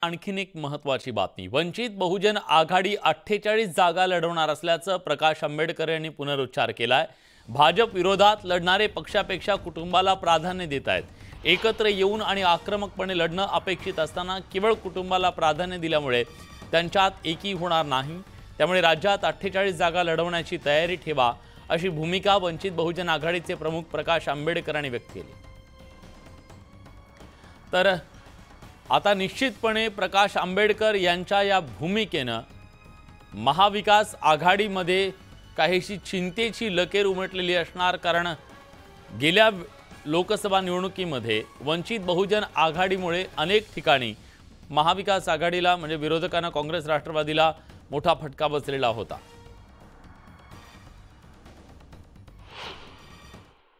आणखीन एक महत्त्वाची बातमी। वंचित बहुजन आघाडी 48 जागा लढवणार असल्याचं प्रकाश आंबेडकर यांनी पुनरुच्चार केलाय। भाजप विरोधात लढणारे पक्षापेक्षा कुटुंबाला प्राधान्य देत आहेत। एकत्र येऊन आणि आक्रमकपणे लढणं अपेक्षित असताना केवळ कुटुंबाला प्राधान्य दिल्यामुळे त्यांच्यात एकी होणार नाही। त्यामुळे राज्यात 48 जागा लढवण्याची तयारी ठेवा, अशी भूमिका वंचित बहुजन आघाडीचे प्रमुख प्रकाश आंबेडकर यांनी व्यक्त केली। तर आता निश्चितपणे प्रकाश आंबेडकर यांच्या या भूमिकेने महाविकास आघाडीमध्ये काहीशी चिंतेची लकेर उमटलेली असणार, कारण गेल्या लोकसभा निवडणुकीमध्ये वंचित बहुजन आघाडीमुळे अनेक ठिकाणी महाविकास आघाडीला म्हणजे विरोधकांना काँग्रेस राष्ट्रवादीला मोठा फटका बसलेला होता।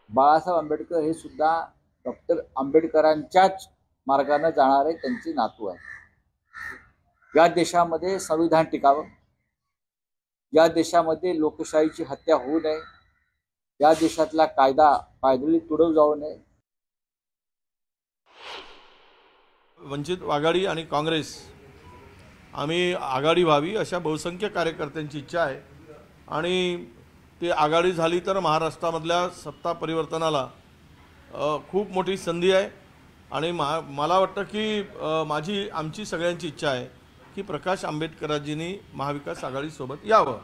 बाळासाहेब आंबेडकर हे सुद्धा डॉक्टर आंबेडकरांच्याच मार्गाने जाणारे त्यांचे नातू आहे। या देशामध्ये संविधान टिकावं, या देशामध्ये लोकशाहीची हत्या होऊ नये, या देशातला कायदा पायदळी तुडव जाऊ नये। वंचित आघाडी आणि काँग्रेस आम्ही आघाडी व्हावी अशा बहुसंख्य कार्यकर्त्यांची इच्छा आहे आणि ती आघाडी झाली तर महाराष्ट्रामधल्या सत्ता परिवर्तनाला खूप मोठी संधी आहे। आणि मला वाटतं की आमची सगळ्यांची इच्छा आहे की प्रकाश आंबेडकरांजींनी महाविकास आघाडीसोबत यावं।